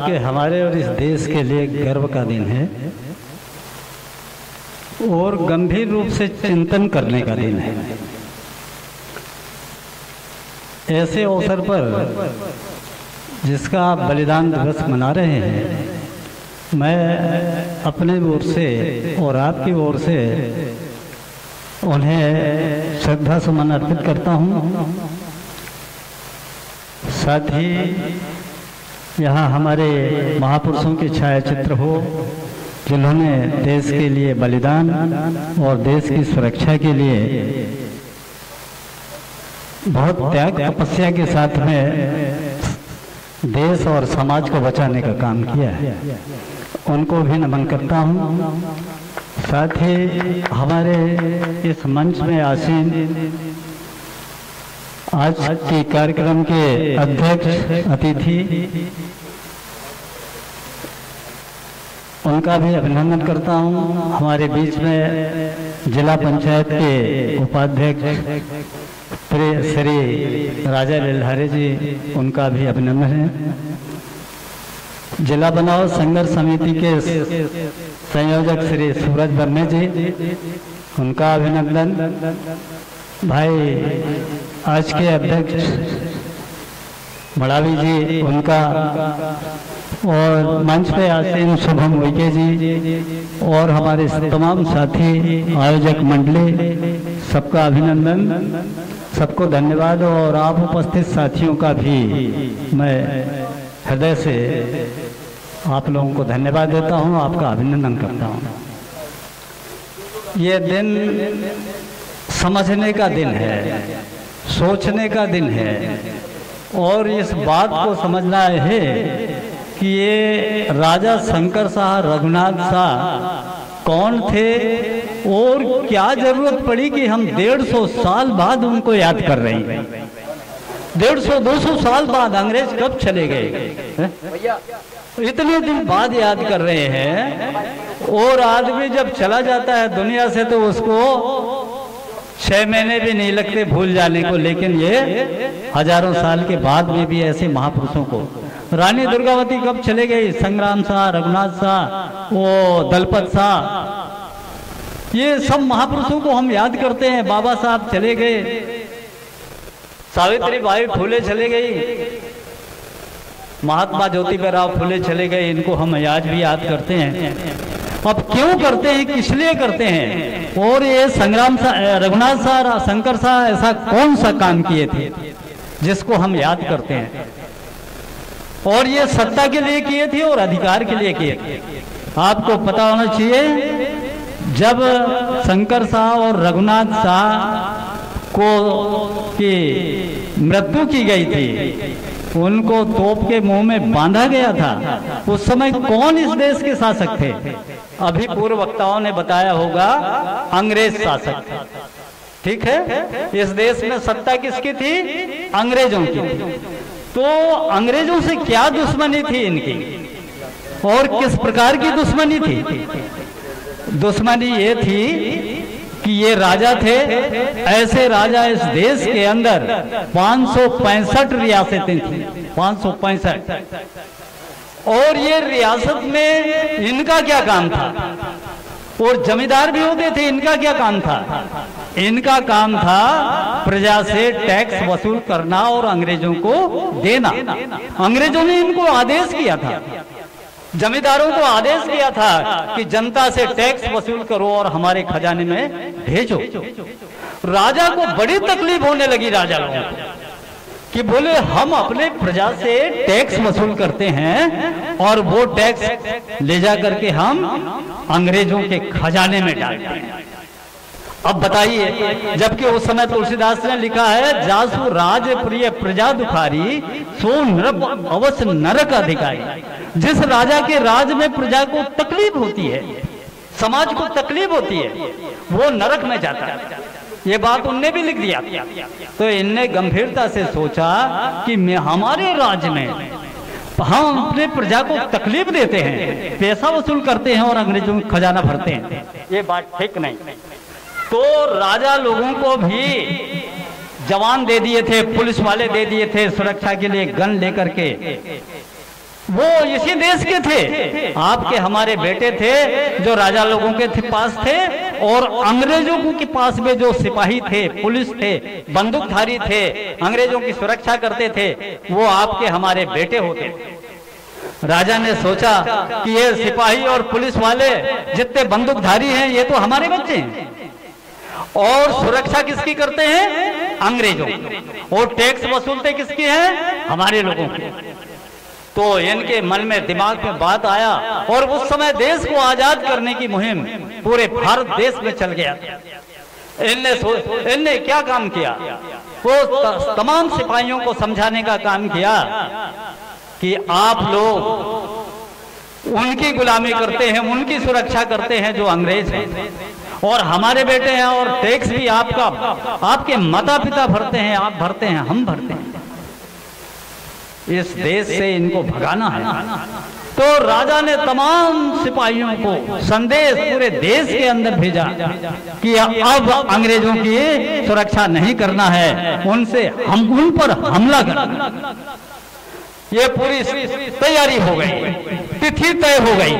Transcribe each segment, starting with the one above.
आपके हमारे और इस देश के लिए गर्व का दिन है और गंभीर रूप से चिंतन करने का दिन है। ऐसे अवसर पर जिसका आप बलिदान दिवस मना रहे हैं, मैं अपने ओर से और आपकी ओर से उन्हें श्रद्धा सुमन अर्पित करता हूँ। साथ ही यहाँ हमारे महापुरुषों के छायाचित्र हो जिन्होंने देश के लिए बलिदान और देश की सुरक्षा के लिए बहुत त्याग तपस्या के साथ में देश और समाज को बचाने का काम किया है, उनको भी नमन करता हूँ। साथ ही हमारे इस मंच में आसीन आज के कार्यक्रम के अध्यक्ष अतिथि, उनका भी अभिनंदन करता हूँ। हमारे बीच में जिला पंचायत के उपाध्यक्ष श्री राजा लिल्हारे जी, उनका भी अभिनंदन है। जिला बनाओ संघर्ष समिति के संयोजक श्री सूरज बर्मे जी, उनका अभिनंदन। भाई आज के अध्यक्ष मड़ावी जी, उनका, और मंच पे आसीन शुभम उइके जी और हमारे तमाम साथी आयोजक मंडली, सबका अभिनंदन, सबको धन्यवाद। और आप उपस्थित साथियों का भी मैं हृदय से आप लोगों को धन्यवाद देता हूं, आपका अभिनंदन करता हूं। ये दिन समझने का दिन है, सोचने का दिन है, और इस बात को समझना है कि ये राजा शंकर शाह रघुनाथ शाह कौन थे और क्या जरूरत पड़ी कि हम 150 साल बाद उनको याद कर रहे हैं। 150-200 साल बाद अंग्रेज कब चले गए, इतने दिन बाद याद कर रहे हैं। और आदमी जब चला जाता है दुनिया से तो उसको 6 महीने भी नहीं लगते भूल जाने को, लेकिन ये हजारों साल के बाद में भी ऐसे महापुरुषों को, रानी दुर्गावती कब चले गई, संग्राम शाह, रघुनाथ शाह, वो दलपत शाह, ये सब महापुरुषों को हम याद करते हैं। बाबा साहब चले गए, सावित्री बाई फुले चले गई, महात्मा ज्योतिबा फुले चले गए, इनको हम आज भी याद करते हैं। अब क्यों करते हैं, किस लिए करते हैं, और ये संग्राम शाह, रघुनाथ शाह, शंकर शाह ऐसा कौन सा काम किए थे जिसको हम याद करते हैं। और ये सत्ता के लिए किए थे और अधिकार के लिए किए थे। आपको पता होना चाहिए, जब शंकर शाह और रघुनाथ शाह को की मृत्यु की गई थी, उनको तोप के मुंह में बांधा गया था, उस समय कौन इस देश के शासक थे? अभी पूर्व वक्ताओं ने बताया होगा, अंग्रेज शासक थे। ठीक है, इस देश में सत्ता किसकी थी? अंग्रेजों की थी। तो अंग्रेजों से क्या दुश्मनी थी इनकी, और किस प्रकार की दुश्मनी थी? दुश्मनी ये थी कि ये राजा थे, ऐसे राजा इस देश के अंदर 565 रियासतें थी, 565, और ये रियासत में इनका क्या काम था? और जमींदार भी होते थे, इनका क्या काम था? इनका काम था प्रजा से टैक्स वसूल करना और अंग्रेजों को देना। अंग्रेजों ने इनको आदेश किया था, जमींदारों को आदेश किया था कि जनता से टैक्स वसूल करो और हमारे खजाने में भेजो। राजा को बड़ी तकलीफ होने लगी, राजा लोगों को, कि बोले हम अपने प्रजा से टैक्स वसूल करते हैं और वो टैक्स ले जा करके हम अंग्रेजों के खजाने में डालते हैं। अब बताइए, जबकि उस समय तुलसीदास ने लिखा है, जासु राज प्रिय प्रजा दुखारी, सो नृप अवश्य नरक अधिकारी। जिस राजा के राज में प्रजा को तकलीफ होती है, समाज को तकलीफ होती है, वो नरक में जाता है। ये बात उनने भी लिख दिया। तो इनने गंभीरता से सोचा कि हमारे राज्य में हम अपने प्रजा को तकलीफ देते हैं, पैसा वसूल करते हैं और अंग्रेजों का खजाना भरते हैं, ये बात ठीक नहीं। तो राजा लोगों को भी जवान दे दिए थे, पुलिस वाले दे दिए थे सुरक्षा के लिए, गन लेकर के वो इसी देश के थे, आपके हमारे बेटे थे जो राजा लोगों के पास थे, और अंग्रेजों के पास में जो सिपाही थे, पुलिस थे, बंदूकधारी थे, अंग्रेजों की सुरक्षा करते थे, वो आपके हमारे बेटे होते थे। राजा ने सोचा कि ये सिपाही और पुलिस वाले जितने बंदूकधारी हैं ये तो हमारे बच्चे हैं, और सुरक्षा किसकी करते हैं? अंग्रेजों, और टैक्स वसूलते किसकी हैं? हमारे लोगों की। तो इनके मन में दिमाग में बात आया, और उस समय देश को आजाद करने की मुहिम पूरे भारत देश में चल गया। इनने क्या काम किया? वो तमाम सिपाहियों को समझाने का काम किया कि आप लोग उनकी गुलामी करते हैं, उनकी सुरक्षा करते हैं जो अंग्रेज हैं, और हमारे बेटे हैं, और टैक्स भी आपके माता पिता भरते हैं, आप भरते हैं, हम भरते हैं। इस देश से इनको भगाना है। तो राजा ने तमाम सिपाहियों को संदेश पूरे देश के अंदर भेजा कि अब अंग्रेजों की सुरक्षा नहीं करना है, उन पर हमला करना। ये पूरी तैयारी हो गई, तिथि तय हो गई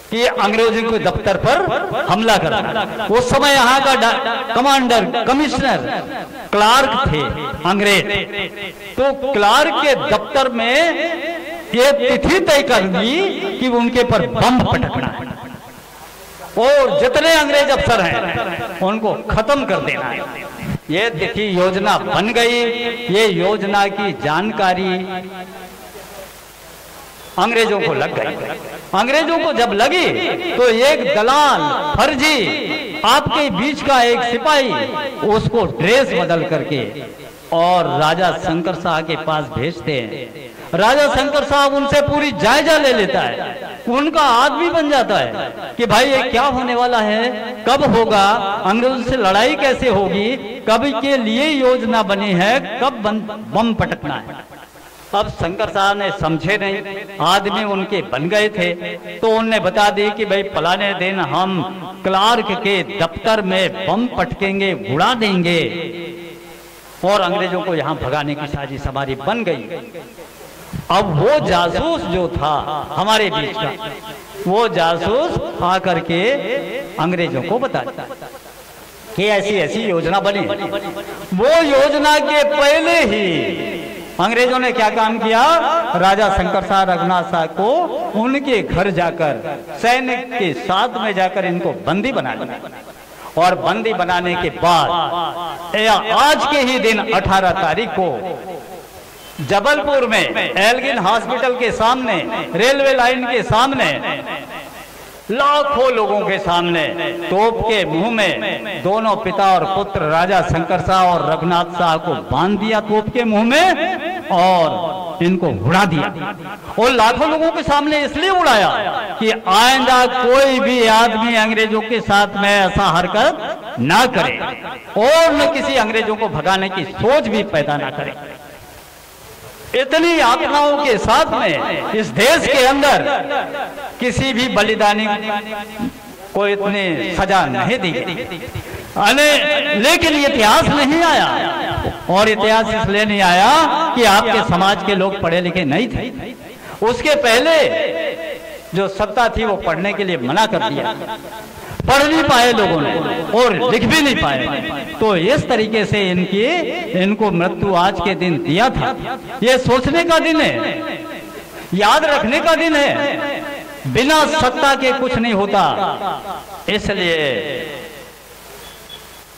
कि अंग्रेजों के दफ्तर पर हमला करना। उस समय यहाँ का कमांडर, कमिश्नर, क्लार्क थे अंग्रेज। तो क्लार्क के दफ्तर में ये तिथि तय कर दी कि उनके पर बम पटकना है, और जितने अंग्रेज अफसर हैं उनको खत्म कर देना है। ये तिथि योजना बन गई। ये योजना की जानकारी अंग्रेजों को लग गई। अंग्रेजों को जब लगी तो एक दलाल, फर्जी, आपके बीच का एक सिपाही उसको ड्रेस बदल करके और राजा शंकर शाह के पास भेजते हैं। राजा शंकर साहब उनसे पूरी जायजा ले लेता है, उनका आदमी बन जाता है कि भाई ये क्या होने वाला है, कब होगा, अंग्रेजों से लड़ाई कैसे होगी, कब के लिए योजना बनी है, कब बम पटकना है। अब शंकर साहब ने समझे नहीं, आदमी उनके बन गए थे, तो उनने बता दी कि भाई फलाने दिन हम क्लार्क के दफ्तर में बम पटकेंगे, उड़ा देंगे, और अंग्रेजों को यहाँ भगाने की साजिश हमारी बन गई। अब वो जासूस जो था हमारे बीच का, वो जासूस आकर के अंग्रेजों को बताता कि ऐसी ऐसी योजना बनी। वो योजना के पहले ही अंग्रेजों ने क्या काम किया? राजा शंकर शाह, रघुनाथ शाह को उनके घर जाकर सैनिक के साथ में जाकर इनको बंदी बना लिया, और बंदी बनाने के बाद आज के ही दिन 18 तारीख को जबलपुर में एल्गिन हॉस्पिटल के सामने, रेलवे लाइन के सामने, लाखों लोगों के सामने तोप के मुंह में दोनों पिता और पुत्र राजा शंकर शाह और रघुनाथ शाह को बांध दिया तोप के मुंह में, और इनको उड़ा दिया। और लाखों लोगों के सामने इसलिए उड़ाया कि आइंदा कोई भी आदमी अंग्रेजों के साथ में ऐसा हरकत ना करे, और न किसी अंग्रेजों को भगाने की सोच भी पैदा ना करे। इतनी आत्माओं के साथ में इस देश के अंदर किसी भी बलिदानी को इतनी सजा नहीं दी गई, लेकिन इतिहास नहीं आया। और इतिहास इसलिए नहीं आया कि आपके समाज के लोग पढ़े लिखे नहीं थे। उसके पहले जो सत्ता थी वो पढ़ने के लिए मना कर दिया, पढ़ नहीं पाए लोगों ने और लिख भी नहीं पाए। तो इस तरीके से इनको मृत्यु आज के दिन दिया था। ये सोचने का दिन है, याद रखने का दिन है, बिना सत्ता के कुछ नहीं होता। इसलिए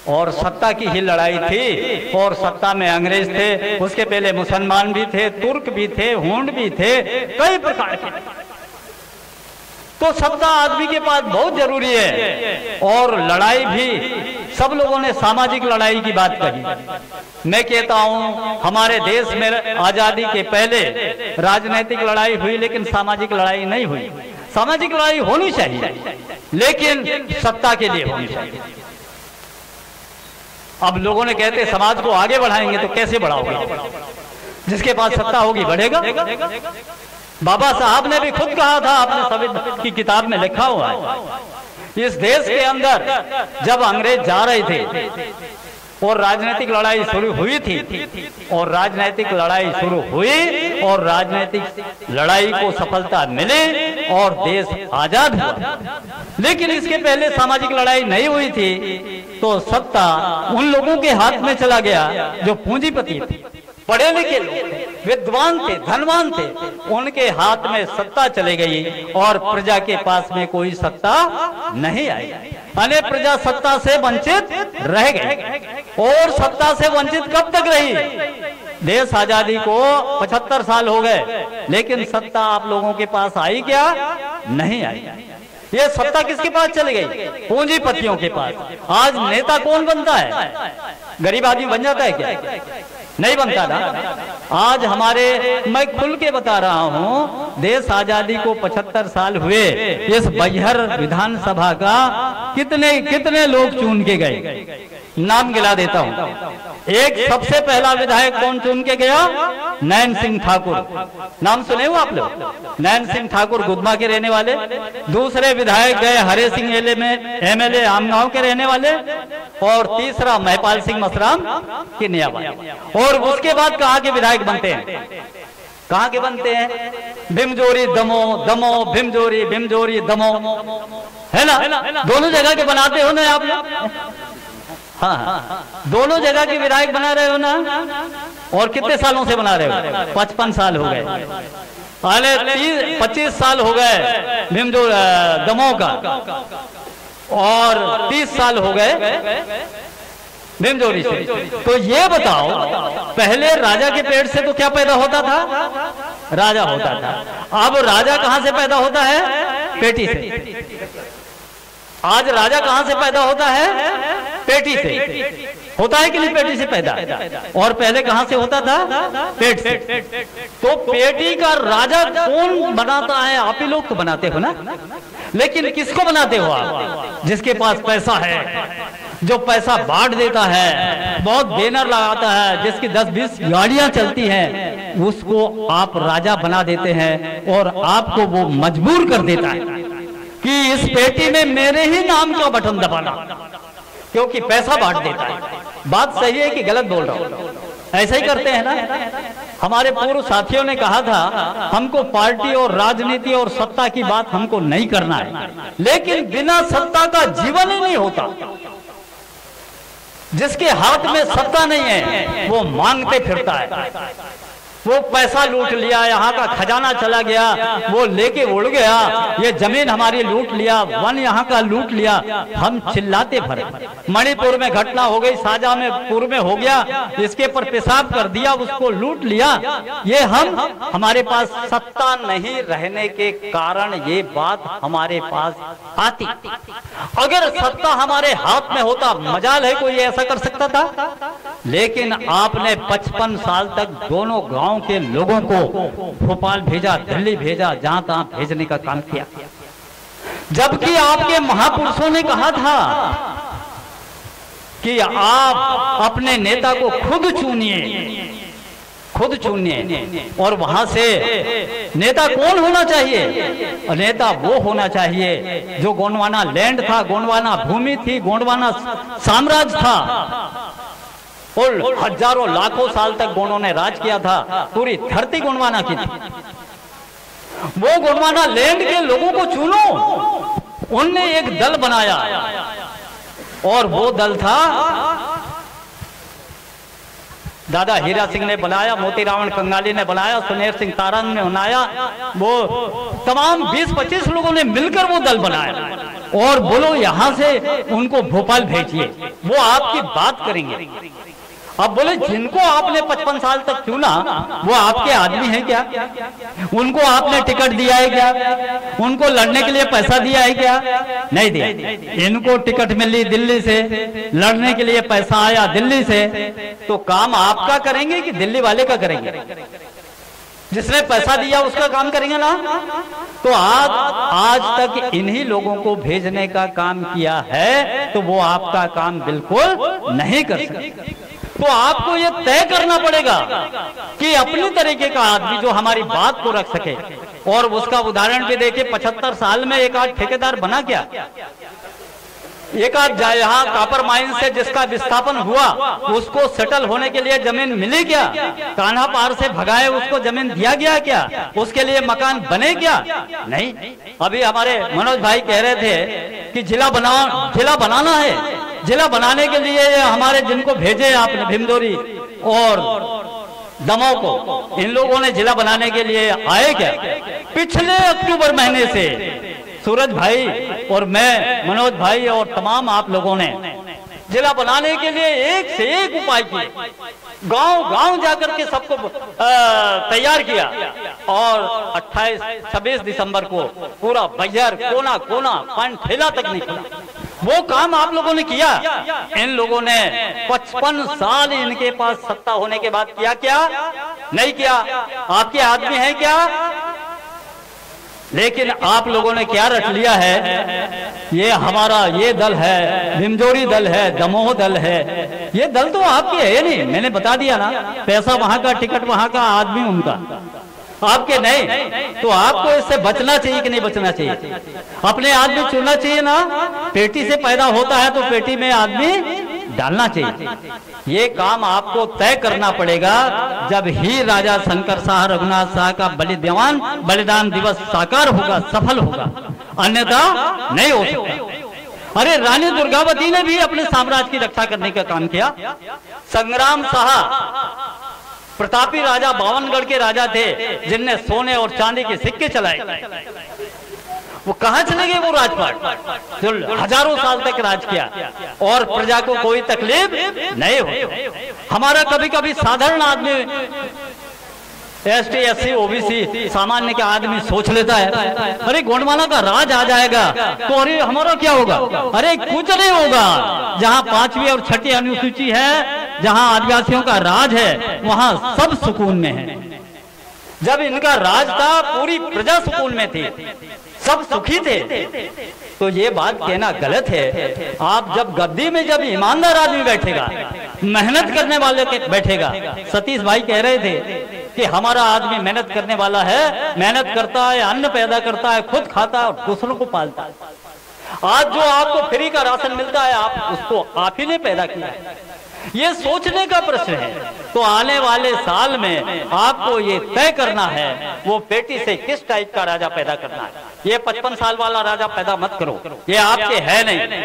और सत्ता की ही लड़ाई थी, और सत्ता में अंग्रेज थे, उसके पहले मुसलमान भी थे, तुर्क भी थे, हुंड भी थे, कई प्रकार के। तो सत्ता आदमी के पास बहुत जरूरी है, और लड़ाई भी। सब लोगों ने सामाजिक लड़ाई की बात कही। मैं कहता हूं हमारे देश में आजादी के पहले राजनीतिक लड़ाई हुई, लेकिन सामाजिक लड़ाई नहीं हुई। सामाजिक लड़ाई होनी चाहिए, लेकिन सत्ता के लिए होनी चाहिए। अब लोगों ने कहते समाज को आगे बढ़ाएंगे, तो कैसे बढ़ाओगे? जिसके पास सत्ता होगी बढ़ेगा। बाबा साहब ने भी खुद कहा था, अपने संविधान की किताब में लिखा हुआ है, इस देश के अंदर जब अंग्रेज जा रहे थे और राजनीतिक लड़ाई शुरू हुई थी, और राजनीतिक लड़ाई शुरू हुई और राजनीतिक लड़ाई को सफलता मिली और देश आजाद हुआ। लेकिन इसके पहले सामाजिक लड़ाई नहीं हुई थी, तो सत्ता उन लोगों के हाथ में चला गया जो पूंजीपति थे, पढ़े लिखे लोग, विद्वान थे, धनवान थे, उनके हाथ में सत्ता चली गई और प्रजा के पास में कोई सत्ता नहीं आई। अनेक प्रजा सत्ता से वंचित रह गए। और सत्ता से वंचित कब तक रही? देश आजादी को 75 साल हो गए, लेकिन सत्ता आप लोगों के पास आई क्या? नहीं आई। ये सत्ता किसके पास चली गई? पूंजीपतियों के पास। आज नेता कौन बनता है? गरीब आदमी बन जाता है क्या? नहीं बनता ना। आज मैं खुल के बता रहा हूं, देश आजादी को 75 साल हुए, इस बैहर विधानसभा का कितने लोग चुन के गए। नाम गिला देता हूं। एक सबसे पहला विधायक कौन चुन के गया? नैन सिंह ठाकुर। नाम सुने हो आप लोग? नैन सिंह ठाकुर गुदमा के रहने वाले। दूसरे विधायक गए हरे सिंह एमएलए आमगांव के रहने वाले। और तीसरा महिपाल सिंह मसराम के नियावाली। और उसके बाद कहाँ के विधायक बनते हैं? कहाँ के बनते हैं? भीमजोरी दमो, दमो भीमजोरी, भीमजोरी दमो, है ना? दोनों जगह के बनाते हो ना आप लोग? हाँ, दोनों जगह के विधायक बना रहे हो ना। और कितने सालों से बना रहे हो? 55 साल हो गए। पहले 25 साल हो गए भीमजोर दमोह का, और 30 साल हो गए भीमजोरी से। तो ये बताओ, पहले राजा के पेट से तो क्या पैदा होता था? राजा होता था। अब राजा कहां से पैदा होता है? पेटी से। आज राजा कहां से पैदा होता है? पेटी से। होता है कि नहीं पेटी से पैदा? और पहले कहां से होता था? पेट से। तो पेटी का राजा कौन बनाता है? आप ही लोग तो बनाते हो ना। लेकिन किसको बनाते हो आप? जिसके पास पैसा है, जो पैसा बांट देता है, बहुत बैनर लगाता है, जिसकी 10-20 गाड़ियां चलती हैं, उसको आप राजा बना देते हैं। और आपको वो मजबूर कर देता है कि इस पेटी में मेरे ही नाम का बटन दबाना, क्योंकि पैसा बांट देता है। बात सही है कि गलत बोल रहा हूं? ऐसा ही करते हैं ना। हमारे पूर्व साथियों ने कहा था, हमको पार्टी और राजनीति और सत्ता की बात हमको नहीं करना है, लेकिन बिना सत्ता का जीवन ही नहीं होता। जिसके हाथ में सत्ता नहीं है, वो मांगते फिरता है। वो पैसा लूट लिया, यहाँ का खजाना चला गया, वो लेके उड़ गया, ये जमीन हमारी लूट लिया, वन यहाँ का लूट लिया, हम चिल्लाते भरे। मणिपुर में घटना हो गई, शाहजहांपुर में हो गया, इसके पर पेशाब कर दिया, उसको लूट लिया। ये हमारे पास सत्ता नहीं रहने के कारण ये बात हमारे पास आती। अगर सत्ता हमारे हाथ में होता, मजाल है कोई ऐसा कर सकता था। लेकिन आपने 55 साल तक दोनों गांव के लोगों को भोपाल भेजा, दिल्ली भेजा, जहां तहां भेजने का काम किया। जबकि आपके महापुरुषों ने कहा था कि आप अपने नेता को खुद चुनिए, और वहां से नेता कौन होना चाहिए? नेता वो होना चाहिए जो गोंडवाना लैंड था, गोंडवाना भूमि थी, गोंडवाना साम्राज्य था, और हजारों लाखों साल तक गोंडों ने राज किया था। पूरी धरती गोंडवाना की थी। वो गोंडवाना लैंड के लोगों को चुनो। उनने एक दल बनाया, और वो दल था दादा हीरा सिंह ने बनाया, मोतीराम कंगाली ने बनाया, सुनेर सिंह तारंग ने बनाया। वो तमाम 20-25 लोगों ने मिलकर वो दल बनाया। और बोलो यहां से उनको भोपाल भेजिए, वो आपकी बात करेंगे। अब बोले जिनको आपने 55 साल तक चुना, वो आपके आदमी हैं क्या? उनको आपने टिकट दिया है क्या? उनको लड़ने के लिए पैसा दिया है क्या? नहीं दिया। इनको टिकट मिली दिल्ली से, लड़ने के लिए पैसा आया दिल्ली से, तो काम आपका करेंगे कि दिल्ली वाले का करेंगे? जिसने पैसा दिया उसका काम करेंगे ना। तो आज तक इन्हीं लोगों को भेजने का काम किया है, तो वो आपका काम बिल्कुल नहीं कर सकते। तो आपको ये तय करना पड़ेगा कि अपनी तरीके का आदमी जो हमारी बात को रख सके। और उसका उदाहरण भी देखिए, 75 साल में एक आध ठेकेदार बना क्या? एक आध यहाँ कॉपर माइन से जिसका विस्थापन हुआ उसको सेटल होने के लिए जमीन मिली क्या? कान्हा पार से भगाए उसको जमीन दिया गया क्या? उसके लिए मकान बने क्या? नहीं। अभी हमारे मनोज भाई कह रहे थे कि जिला बनाना है। जिला बनाने के लिए हमारे जिनको भेजे आपने भीमदोरी और दमोह को, इन लोगों ने जिला बनाने के लिए आए क्या? पिछले अक्टूबर महीने से सूरज भाई और मैं, मनोज भाई और तमाम आप लोगों ने जिला बनाने के लिए एक से एक उपाय किए, गांव जाकर के सबको तैयार किया और 26 दिसंबर को पूरा बजर कोना कोना पान ठेला तक निकला। वो काम आप लोगों ने किया। इन लोगों ने 55 साल इनके पास सत्ता होने के बाद किया क्या? नहीं किया। आपके आदमी है क्या? लेकिन आप लोगों ने क्या रट लिया है, ये हमारा ये दल है, भीमजोरी दल है, दमोह दल है। ये दल तो आपके है नहीं, मैंने बता दिया ना। पैसा वहां का, टिकट वहां का, आदमी उनका, आपके नहीं। तो आपको इससे बचना चाहिए कि नहीं बचना चाहिए? अपने आदमी चुनना चाहिए ना। पेटी से पैदा होता है तो पेटी में आदमी डालना चाहिए। ये काम आपको तय करना पड़ेगा जब ही राजा शंकर शाह रघुनाथ शाह का बलिदान दिवस साकार होगा, सफल होगा, अन्यथा नहीं हो सकता। अरे रानी दुर्गावती ने भी अपने साम्राज्य की रक्षा करने का काम किया। संग्राम शाह प्रतापी राजा, 52गढ़ के राजा थे जिनने सोने और चांदी के सिक्के चलाए। वो कहां चले गए वो राजपाट जो हजारों साल तक राज किया और प्रजा को कोई तकलीफ नहीं हो। हमारा कभी कभी साधारण आदमी, ST SC OBC सामान्य का आदमी सोच लेता है अरे गोंडवाना का राज आ जाएगा तो अरे हमारा क्या होगा? अरे कुछ नहीं होगा। जहां 5वीं और 6ठी अनुसूची है, जहां आदिवासियों का राज है, वहां सब सुकून में है। जब इनका राज था पूरी प्रजा सुकून में थी, सब सुखी थे। तो ये बात कहना गलत है। आप जब गद्दी में जब ईमानदार आदमी बैठेगा, मेहनत करने वाले बैठेगा, सतीश भाई कह रहे थे कि हमारा आदमी मेहनत करने वाला है, मेहनत करता है, अन्न पैदा करता है, खुद खाता है और दूसरों को पालता है। आज जो आपको फ्री का राशन मिलता है, आप उसको आप ही ने पैदा किया है। ये सोचने का प्रश्न है। तो आने वाले साल में आपको ये तय करना है वो पेटी से किस टाइप का राजा पैदा करना है। ये 55 साल वाला राजा पैदा मत करो, ये आपके है नहीं।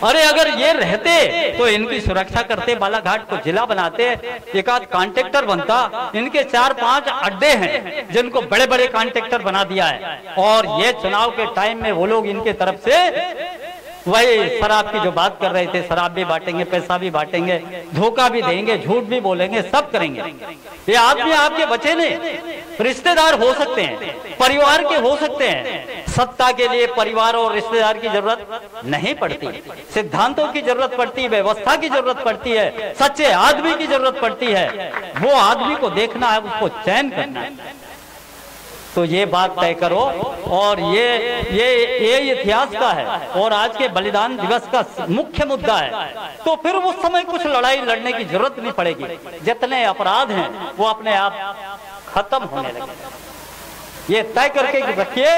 अरे अगर ये रहते तो इनकी सुरक्षा करते, बालाघाट को जिला बनाते, एक आध कॉन्ट्रैक्टर बनता। इनके 4-5 अड्डे हैं जिनको बड़े बड़े कॉन्ट्रैक्टर बना दिया है और ये चुनाव के टाइम में वो लोग इनके तरफ से वही शराब की जो बात कर रहे थे, शराब भी बांटेंगे, पैसा भी बांटेंगे, धोखा भी देंगे, झूठ भी बोलेंगे, सब करेंगे। ये आदमी आपके बचे नहीं, रिश्तेदार हो सकते हैं, परिवार के हो सकते हैं। सत्ता के लिए परिवार और रिश्तेदार की जरूरत नहीं पड़ती, सिद्धांतों की जरूरत पड़ती है, व्यवस्था की जरूरत पड़ती है, सच्चे आदमी की जरूरत पड़ती है। वो आदमी को देखना है, उसको चयन करना है। तो ये बात तय करो। और ये इतिहास का है और आज के बलिदान दिवस का मुख्य मुद्दा है। तो फिर उस समय कुछ लड़ाई लड़ने की जरूरत नहीं पड़ेगी। जितने अपराध हैं वो अपने आप खत्म होने लगे। ये तय करके रखिए,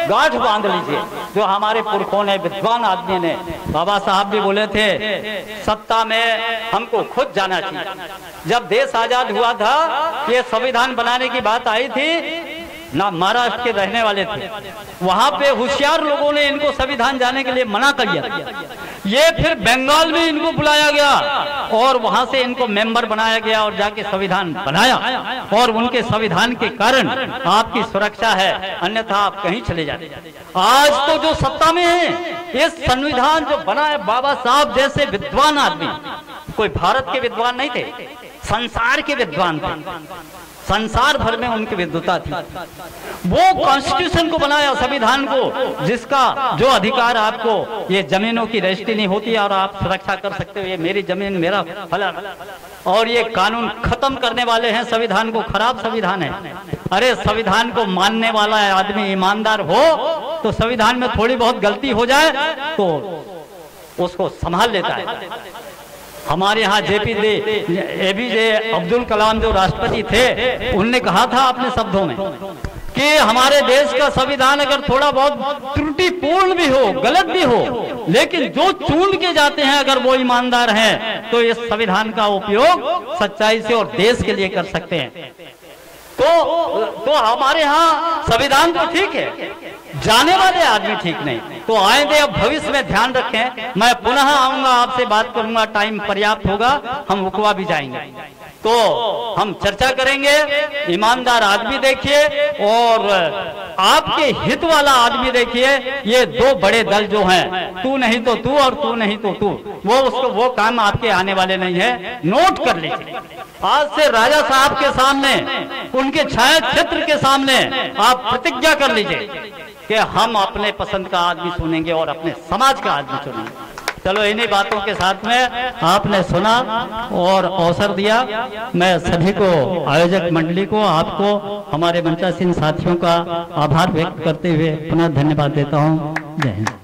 गांठ बांध लीजिए। जो हमारे पुरखों ने, विद्वान आदमी ने, बाबा साहब भी बोले थे सत्ता में हमको खुद जाना चाहिए। जब देश आजाद हुआ था, ये संविधान बनाने की बात आई थी ना, महाराष्ट्र के रहने वाले थे, वहां पे होशियार लोगों ने इनको संविधान जाने के लिए मना कर दिया। ये फिर बंगाल में इनको बुलाया गया और वहां से इनको मेंबर बनाया गया और जाके संविधान बनाया और उनके संविधान के कारण आपकी सुरक्षा है, अन्यथा आप कहीं चले जाते। आज तो जो सत्ता में है, ये संविधान जो बना है, बाबा साहब जैसे विद्वान आदमी, कोई भारत के विद्वान नहीं थे, संसार के विद्वान थे, संसार भर में उनकी विद्वता थी। वो कॉन्स्टिट्यूशन को बनाया, संविधान को, जिसका जो अधिकार आपको, ये जमीनों की रजिस्ट्री नहीं होती और आप सुरक्षा कर सकते हो, ये मेरी जमीन मेरा फला, और ये कानून खत्म करने वाले हैं संविधान को। खराब संविधान है। अरे संविधान को मानने वाला आदमी ईमानदार हो तो संविधान में थोड़ी बहुत गलती हो जाए तो उसको संभाल लेता है। हमारे यहाँ APJ अब्दुल कलाम जो राष्ट्रपति थे, उनने कहा था अपने शब्दों में कि हमारे देश का संविधान अगर थोड़ा बहुत त्रुटिपूर्ण भी हो, गलत भी हो, लेकिन जो चुन के जाते हैं अगर वो ईमानदार हैं तो इस संविधान का उपयोग सच्चाई से और देश के लिए कर सकते हैं। तो हमारे यहाँ संविधान तो ठीक है, जाने वाले आदमी ठीक नहीं। तो आएंगे, अब भविष्य में ध्यान रखें। मैं पुनः आऊंगा, आपसे बात करूंगा, टाइम पर्याप्त होगा, हम रुकवा भी जाएंगे तो हम चर्चा करेंगे। ईमानदार आदमी देखिए और आपके हित वाला आदमी देखिए। ये दो बड़े दल जो हैं, तू नहीं तो तू और तू नहीं तो तू, वो काम आपके आने वाले नहीं है। नोट कर लीजिए, आज से राजा साहब के सामने, उनके छाया क्षेत्र के सामने आप प्रतिज्ञा कर लीजिए कि हम अपने पसंद का आदमी चुनेंगे और अपने समाज का आदमी चुनेंगे। चलो, इन्हीं बातों के साथ में आपने सुना और अवसर दिया। मैं सभी को, आयोजक मंडली को, आपको, हमारे मंचासीन साथियों का आभार व्यक्त करते हुए पुनः धन्यवाद देता हूँ। जय हिंद।